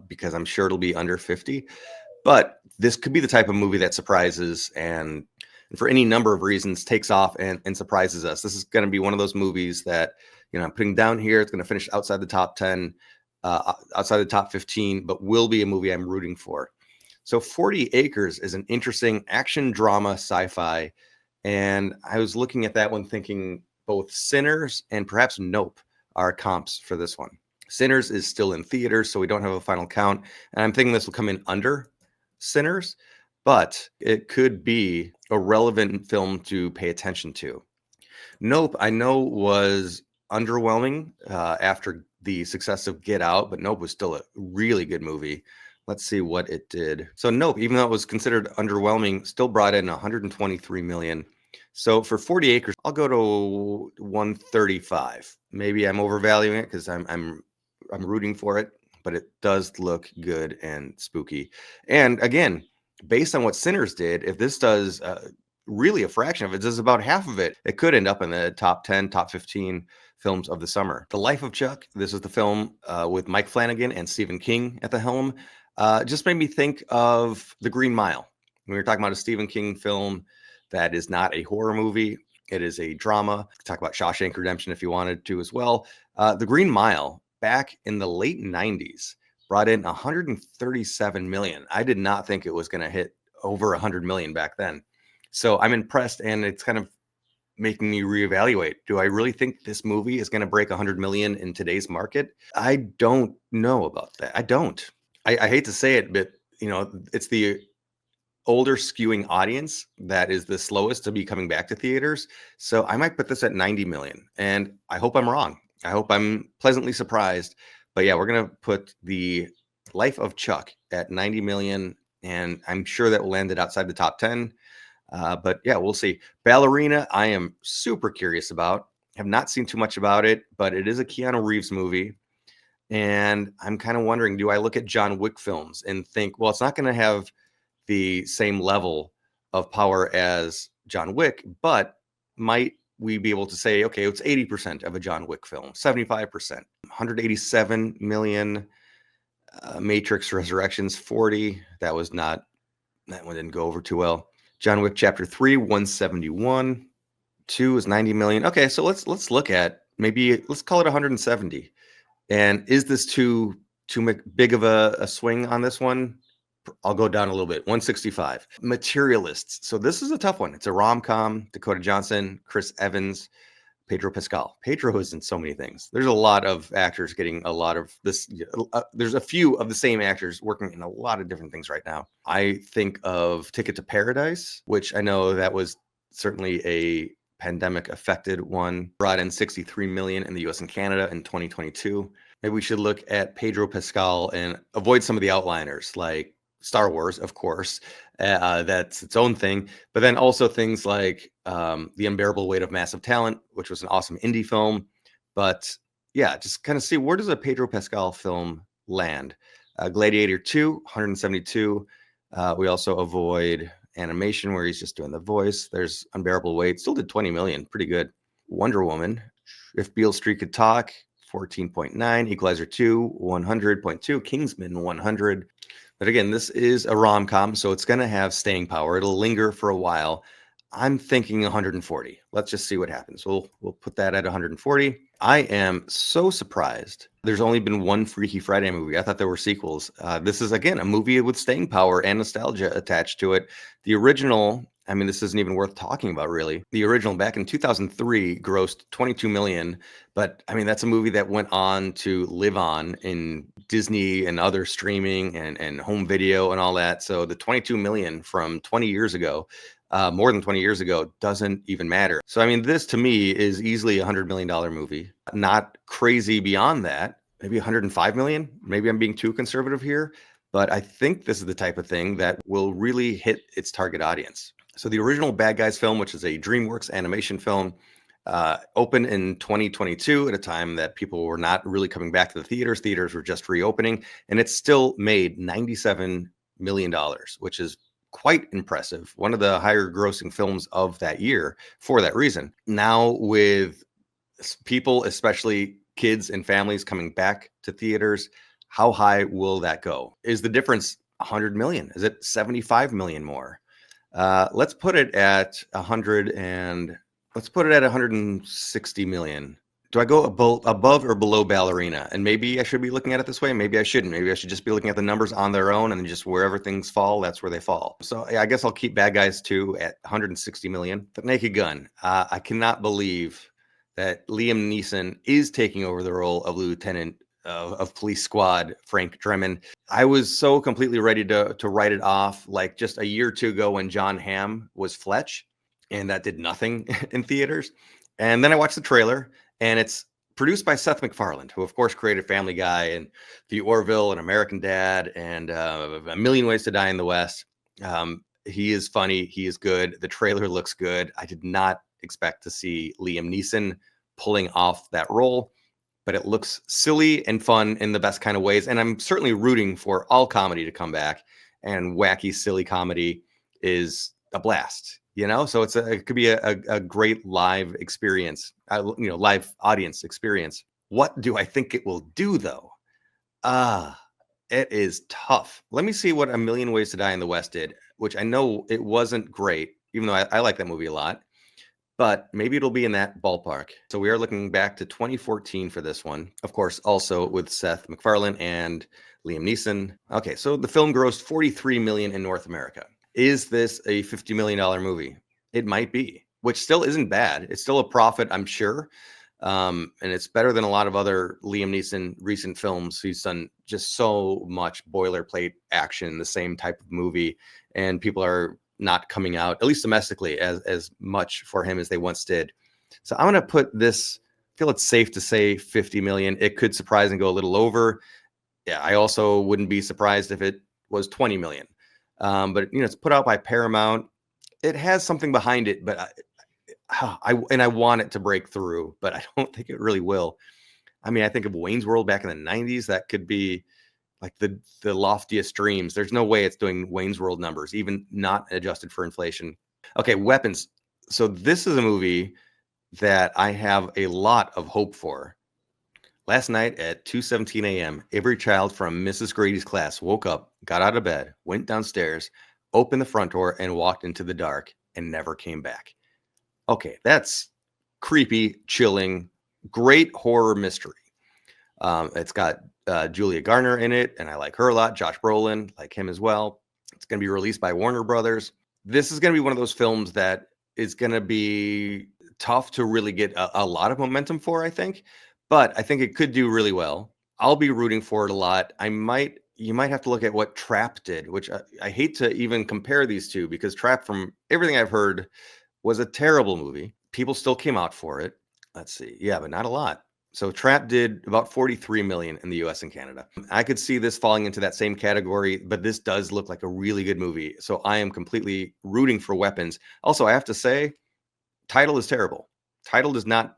because I'm sure it'll be under 50. But this could be the type of movie that surprises and for any number of reasons takes off and surprises us. This is going to be one of those movies that, I'm putting down here. It's going to finish outside the top 10, outside the top 15, but will be a movie I'm rooting for. So 40 Acres is an interesting action drama sci-fi. And I was looking at that one thinking both Sinners and perhaps Nope are comps for this one. Sinners is still in theaters, so we don't have a final count. And I'm thinking this will come in under Sinners, but it could be a relevant film to pay attention to. Nope, I know was underwhelming after the success of Get Out, but Nope was still a really good movie. Let's see what it did. So Nope, even though it was considered underwhelming, still brought in 123 million. So for 40 Acres, I'll go to 135. Maybe I'm overvaluing it because I'm rooting for it, but it does look good and spooky. And again, based on what Sinners did, if this does really a fraction of it, does about half of it, it could end up in the top 10, top 15 films of the summer. The Life of Chuck. This is the film with Mike Flanagan and Stephen King at the helm. Just made me think of The Green Mile. When we were talking about a Stephen King film that is not a horror movie, it is a drama. Talk about Shawshank Redemption if you wanted to as well. The Green Mile, back in the late 90s, brought in 137 million. I did not think it was going to hit over 100 million back then. So I'm impressed, and it's kind of making me reevaluate. Do I really think this movie is going to break 100 million in today's market? I don't know about that. I don't. I hate to say it, but it's the older skewing audience that is the slowest to be coming back to theaters. So I might put this at 90 million, and I hope I'm wrong. I hope I'm pleasantly surprised. But yeah, we're going to put The Life of Chuck at 90 million, and I'm sure that will land it outside the top 10. But yeah, we'll see. Ballerina, I am super curious about. Have not seen too much about it, but it is a Keanu Reeves movie. And I'm kind of wondering, do I look at John Wick films and think, well, it's not going to have the same level of power as John Wick, but might we be able to say, okay, it's 80% of a John Wick film, 75%, 187 million, Matrix Resurrections 40. That one didn't go over too well. John Wick Chapter 3, 171. 2 is 90 million. Okay, so let's look at maybe let's call it 170. And is this too big of a swing on this one? I'll go down a little bit. 165. Materialists. So this is a tough one. It's a rom-com. Dakota Johnson, Chris Evans, Pedro Pascal. Pedro is in so many things. There's a lot of actors getting a lot of this. There's a few of the same actors working in a lot of different things right now. I think of Ticket to Paradise, which I know that was certainly a pandemic affected one, brought in 63 million in the US and Canada in 2022. Maybe we should look at Pedro Pascal and avoid some of the outliners like Star Wars, of course. That's its own thing. But then also things like The Unbearable Weight of Massive Talent, which was an awesome indie film. But yeah, just kind of see, where does a Pedro Pascal film land? Gladiator 2, 172. We also avoid animation where he's just doing the voice. There's Unbearable Weight, still did 20 million, pretty good. Wonder Woman, If Beale Street Could Talk, 14.9. Equalizer 2, 100.2. Kingsman, 100. But again, this is a rom-com, so it's going to have staying power. It'll linger for a while. I'm thinking 140. Let's just see what happens. We'll put that at 140. I am so surprised there's only been one Freaky Friday movie. I thought there were sequels. This is, again, a movie with staying power and nostalgia attached to it. The original, I mean, this isn't even worth talking about, really. The original back in 2003 grossed 22 million. But I mean, that's a movie that went on to live on in Disney and other streaming and home video and all that. So the 22 million from 20 years ago, more than 20 years ago, doesn't even matter. So, I mean, this to me is easily a $100 million movie. Not crazy beyond that, maybe 105 million. Maybe I'm being too conservative here, but I think this is the type of thing that will really hit its target audience. So the original Bad Guys film, which is a DreamWorks animation film, opened in 2022 at a time that people were not really coming back to the theaters. Theaters were just reopening, and it still made $97 million, which is quite impressive. One of the higher grossing films of that year for that reason. Now with people, especially kids and families coming back to theaters, how high will that go? Is the difference 100 million? Is it 75 million more? Let's put it at 160 million. Do I go above or below Ballerina? And maybe I should be looking at it this way. Maybe I shouldn't. Maybe I should just be looking at the numbers on their own and just wherever things fall, that's where they fall. So yeah, I guess I'll keep Bad Guys 2 at 160 million. The Naked Gun. I cannot believe that Liam Neeson is taking over the role of Lieutenant of Police Squad, Frank Drebin. I was so completely ready to write it off like just a year or two ago when John Hamm was Fletch, and that did nothing in theaters. And then I watched the trailer, and it's produced by Seth MacFarlane, who of course created Family Guy and The Orville and American Dad and A Million Ways to Die in the West. He is funny. He is good. The trailer looks good. I did not expect to see Liam Neeson pulling off that role, but it looks silly and fun in the best kind of ways. And I'm certainly rooting for all comedy to come back, and wacky, silly comedy is a blast, you know? So it could be a great live experience, live audience experience. What do I think it will do though? It is tough. Let me see what A Million Ways to Die in the West did, which I know it wasn't great, even though I like that movie a lot. But maybe it'll be in that ballpark. So we are looking back to 2014 for this one. Of course, also with Seth MacFarlane and Liam Neeson. Okay, so the film grossed 43 million in North America. Is this a $50 million movie? It might be, which still isn't bad. It's still a profit, I'm sure. And it's better than a lot of other Liam Neeson recent films. He's done just so much boilerplate action, the same type of movie, and people are not coming out, at least domestically, as much for him as they once did. So I'm going to put this, I feel it's safe to say 50 million. It could surprise and go a little over. Yeah, I also wouldn't be surprised if it was 20 million. But it's put out by Paramount. It has something behind it, but I want it to break through, but I don't think it really will. I mean, I think of Wayne's World back in the 90s. That could be like the loftiest dreams. There's no way it's doing Wayne's World numbers, even not adjusted for inflation. Okay, Weapons. So this is a movie that I have a lot of hope for. Last night at 2:17 a.m., every child from Mrs. Grady's class woke up, got out of bed, went downstairs, opened the front door, and walked into the dark and never came back. Okay, that's creepy, chilling, Great horror mystery. It's got Julia Garner in it, and I like her a lot. Josh Brolin, like him as well. It's going to be released by Warner Brothers. This is going to be one of those films that is going to be tough to really get a lot of momentum for, I think. But I think it could do really well. I'll be rooting for it a lot. You might have to look at what Trap did, which I hate to even compare these two, because Trap, from everything I've heard, was a terrible movie. People still came out for it. Let's see. Yeah, but not a lot. So Trap did about 43 million in the US and Canada. I could see this falling into that same category, but this does look like a really good movie. So I am completely rooting for Weapons. Also, I have to say, title is terrible. Title does not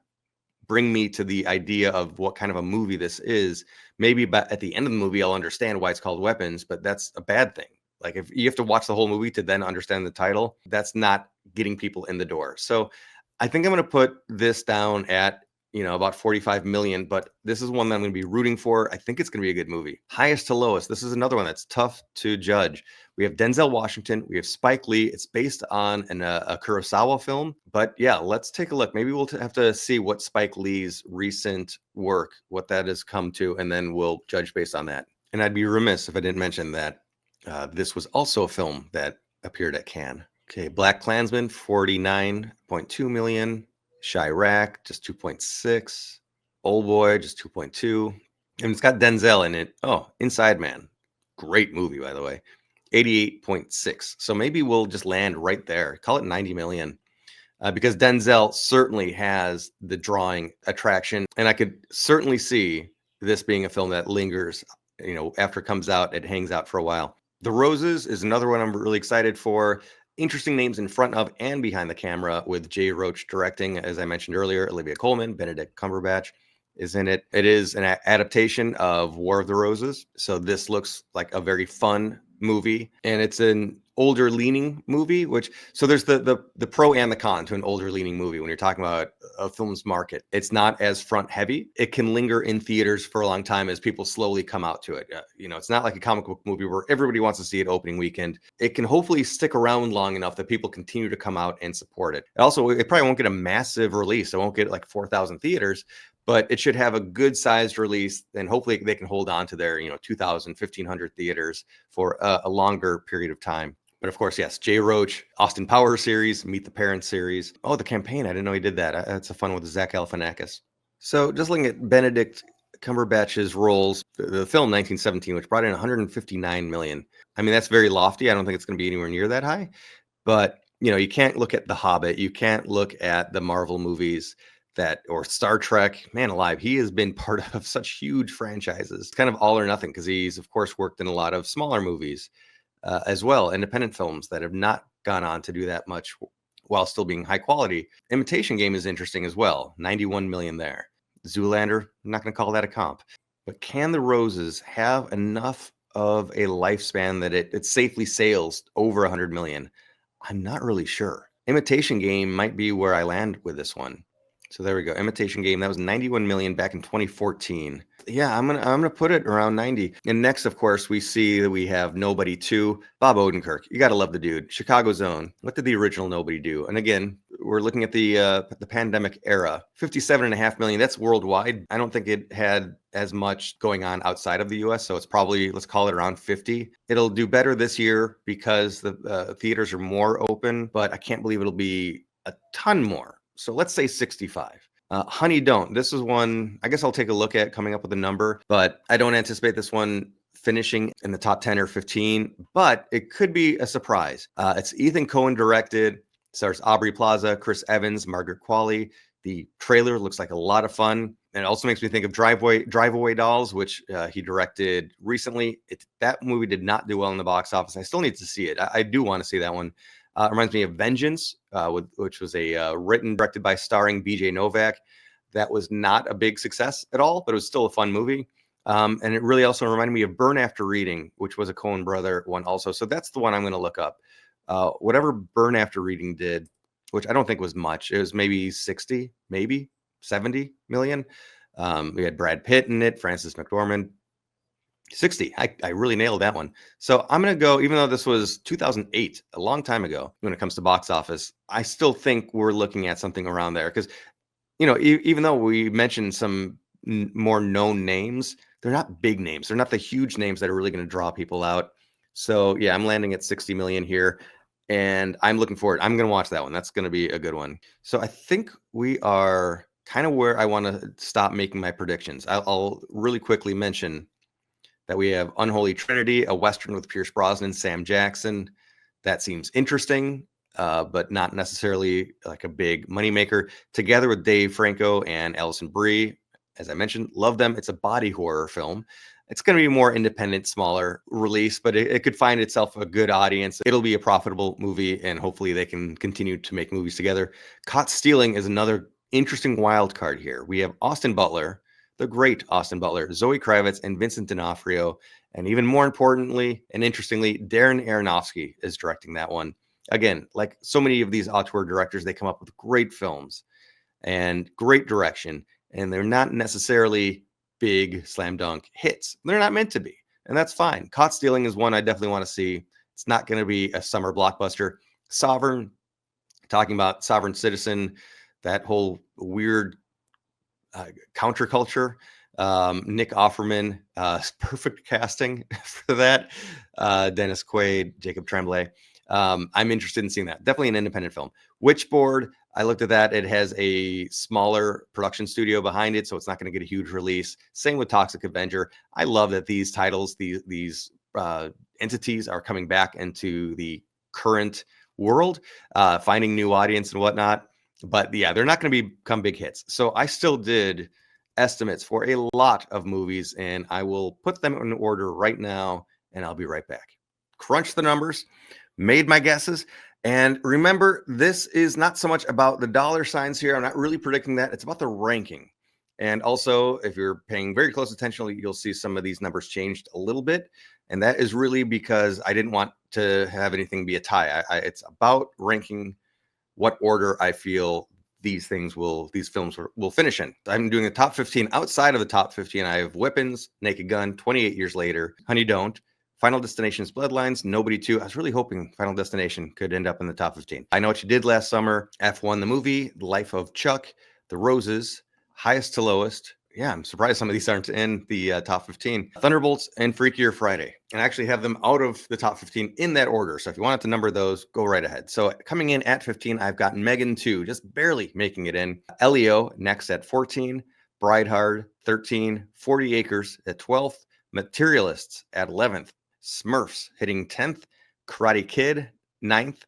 bring me to the idea of what kind of a movie this is. Maybe at the end of the movie, I'll understand why it's called Weapons, but that's a bad thing. Like, if you have to watch the whole movie to then understand the title, that's not getting people in the door. So I think I'm going to put this down at, about 45 million, but this is one that I'm going to be rooting for. I think it's going to be a good movie. Highest to lowest. This is another one that's tough to judge. We have Denzel Washington. We have Spike Lee. It's based on a Kurosawa film, but yeah, let's take a look. Maybe we'll have to see what Spike Lee's recent work, what that has come to, and then we'll judge based on that. And I'd be remiss if I didn't mention that this was also a film that appeared at Cannes. Okay, Black Klansman, 49.2 million. Chirac, just 2.6. Old Boy, just 2.2. And it's got Denzel in it. Oh, Inside Man. Great movie, by the way. 88.6. So maybe we'll just land right there. Call it 90 million. Because Denzel certainly has the drawing attraction. And I could certainly see this being a film that lingers, after it comes out, it hangs out for a while. The Roses is another one I'm really excited for. Interesting names in front of and behind the camera, with Jay Roach directing, as I mentioned earlier. Olivia Colman, Benedict Cumberbatch is in it. It is an adaptation of War of the Roses. So this looks like a very fun movie, and it's an older leaning movie, so there's the pro and the con to an older leaning movie. When you're talking about a film's market, it's not as front heavy. It can linger in theaters for a long time as people slowly come out to it. It's not like a comic book movie where everybody wants to see it opening weekend. It can hopefully stick around long enough that people continue to come out and support it. Also, it probably won't get a massive release. It won't get like 4,000 theaters, but it should have a good sized release, and hopefully they can hold on to their 2,000, 1,500 theaters for a longer period of time. But of course, yes, Jay Roach, Austin Powers series, Meet the Parents series. Oh, The Campaign. I didn't know he did that. That's a fun one with Zach Galifianakis. So just looking at Benedict Cumberbatch's roles, the film 1917, which brought in 159 million. I mean, that's very lofty. I don't think it's going to be anywhere near that high. But, you can't look at The Hobbit. You can't look at the Marvel movies or Star Trek. Man alive, he has been part of such huge franchises. It's kind of all or nothing, because he's, of course, worked in a lot of smaller movies. As well, independent films that have not gone on to do that much while still being high quality. Imitation Game is interesting as well. 91 million there. Zoolander, I'm not going to call that a comp. But can The Roses have enough of a lifespan that it safely sails over 100 million? I'm not really sure. Imitation Game might be where I land with this one. So there we go. Imitation Game, that was 91 million back in 2014. Yeah, I'm gonna put it around 90. And next, of course, we see that we have Nobody 2. Bob Odenkirk. You gotta love the dude. Chicago Zone. What did the original Nobody do? And again, we're looking at the pandemic era. 57.5 million. That's worldwide. I don't think it had as much going on outside of the US, so it's probably, let's call it around 50. It'll do better this year because the theaters are more open, but I can't believe it'll be a ton more. So let's say 65. Honey Don't. This is one I guess I'll take a look at coming up with a number, but I don't anticipate this one finishing in the top 10 or 15, but it could be a surprise. It's Ethan Coen directed, stars Aubrey Plaza, Chris Evans, Margaret Qualley. The trailer looks like a lot of fun. And it also makes me think of Drive Away Dolls, which he directed recently. That movie did not do well in the box office. I still need to see it. I do want to see that one. It reminds me of Vengeance, which was written, directed by, starring BJ Novak. That was not a big success at all, but it was still a fun movie. And it really also reminded me of Burn After Reading, which was a Coen brother one also. So that's the one I'm going to look up. Whatever Burn After Reading did, which I don't think was much. It was maybe 60, maybe 70 million. We had Brad Pitt in it, Frances McDormand. 60. I really nailed that one. So I'm going to go, even though this was 2008, a long time ago when it comes to box office, I still think we're looking at something around there, because even though we mentioned some more known names, they're not big names. They're not the huge names that are really going to draw people out. So yeah, I'm landing at 60 million here, and I'm looking forward. I'm going to watch that one. That's going to be a good one. So I think we are kind of where I want to stop making my predictions. I'll really quickly mention that we have Unholy Trinity, a Western with Pierce Brosnan, Sam Jackson. That seems interesting, but not necessarily like a big moneymaker. Together with Dave Franco and Alison Brie, as I mentioned, love them. It's a body horror film. It's going to be a more independent, smaller release, but it could find itself a good audience. It'll be a profitable movie, and hopefully they can continue to make movies together. Caught Stealing is another interesting wild card here. We have Austin Butler, the great Austin Butler, Zoe Kravitz, and Vincent D'Onofrio. And even more importantly and interestingly, Darren Aronofsky is directing that one. Again, like so many of these auteur directors, they come up with great films and great direction, and they're not necessarily big slam dunk hits. They're not meant to be, and that's fine. Caught Stealing is one I definitely want to see. It's not going to be a summer blockbuster. Sovereign, talking about Sovereign Citizen, that whole weird counterculture. Nick Offerman, perfect casting for that. Dennis Quaid, Jacob Tremblay. I'm interested in seeing that. Definitely an independent film. Witchboard, I looked at that. It has a smaller production studio behind it, so it's not going to get a huge release. Same with Toxic Avenger. I love that these titles, these entities are coming back into the current world, finding new audience and whatnot. But yeah, they're not going to become big hits. So I still did estimates for a lot of movies, and I will put them in order right now, and I'll be right back. Crunch the numbers, made my guesses. And remember, this is not so much about the dollar signs here. I'm not really predicting that. It's about the ranking. And also, if you're paying very close attention, you'll see some of these numbers changed a little bit. And that is really because I didn't want to have anything be a tie. It's about ranking what order I feel these films will finish in. I'm doing the top 15. Outside of the top 15, I have Weapons, Naked Gun, 28 Years Later, Honey Don't, Final Destination's Bloodlines, Nobody 2. I was really hoping Final Destination could end up in the top 15. I Know What You Did Last Summer, F1 the movie, The Life of Chuck, The Roses, Highest to Lowest. Yeah, I'm surprised some of these aren't in the top 15. Thunderbolts and Freakier Friday. And I actually have them out of the top 15 in that order. So if you wanted to number those, go right ahead. So coming in at 15, I've got Megan 2, just barely making it in. Elio next at 14. Bridehard 13. 40 Acres at 12th. Materialists at 11th. Smurfs hitting 10th. Karate Kid 9th.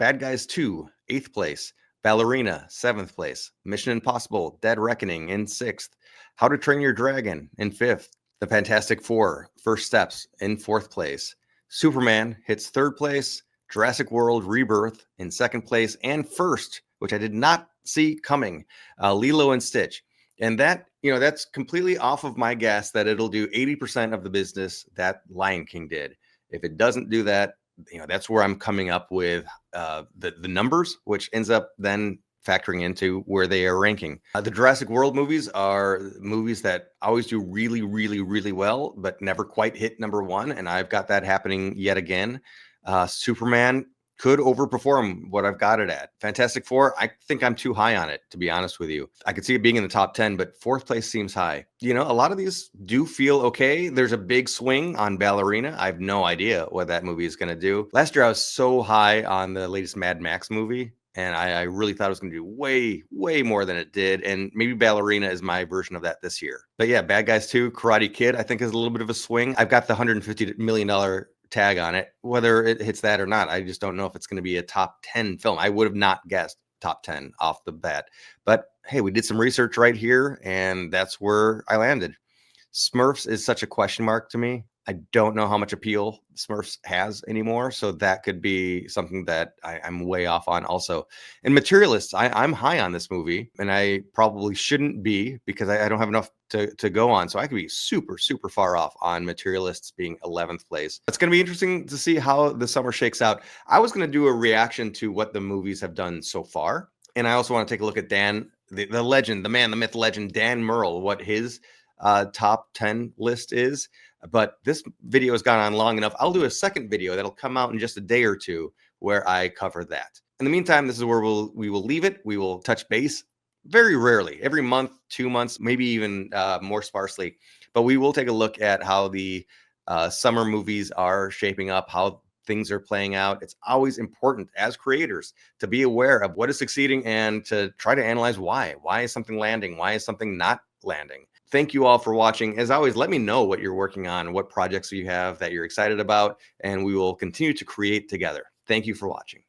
Bad Guys 2, 8th place. Ballerina, 7th place. Mission Impossible, Dead Reckoning in 6th. How to Train Your Dragon in 5th. The Fantastic Four, First Steps in 4th place. Superman hits 3rd place. Jurassic World Rebirth in 2nd place. And first, which I did not see coming, Lilo and Stitch. And that, that's completely off of my guess that it'll do 80% of the business that Lion King did. If it doesn't do that, that's where I'm coming up with the numbers, which ends up then factoring into where they are ranking. The Jurassic World movies are movies that always do really, really, really well, but never quite hit number one. And I've got that happening yet again. Superman could overperform what I've got it at. Fantastic Four, I think I'm too high on it, to be honest with you. I could see it being in the top 10, but 4th place seems high. A lot of these do feel okay. There's a big swing on Ballerina. I have no idea what that movie is going to do. Last year, I was so high on the latest Mad Max movie, and I really thought it was going to do way, way more than it did. And maybe Ballerina is my version of that this year. But yeah, Bad Guys 2, Karate Kid, I think is a little bit of a swing. I've got the $150 million tag on it. Whether it hits that or not, I just don't know if it's going to be a top 10 film. I would have not guessed top 10 off the bat. But hey, we did some research right here, and that's where I landed. Smurfs is such a question mark to me. I don't know how much appeal Smurfs has anymore. So that could be something that I'm way off on also. And Materialists, I'm high on this movie, and I probably shouldn't be because I don't have enough to go on. So I could be super, super far off on Materialists being 11th place. It's going to be interesting to see how the summer shakes out. I was going to do a reaction to what the movies have done so far. And I also want to take a look at Dan, the legend, the man, the myth, legend, Dan Murrell, what his top 10 list is. But this video has gone on long enough. I'll do a second video that'll come out in just a day or two where I cover that. In the meantime, this is where we will leave it. We will touch base very rarely, every month, 2 months, maybe even more sparsely. But we will take a look at how the summer movies are shaping up, how things are playing out. It's always important as creators to be aware of what is succeeding and to try to analyze why. Why is something landing? Why is something not landing? Thank you all for watching. As always, let me know what you're working on, what projects you have that you're excited about, and we will continue to create together. Thank you for watching.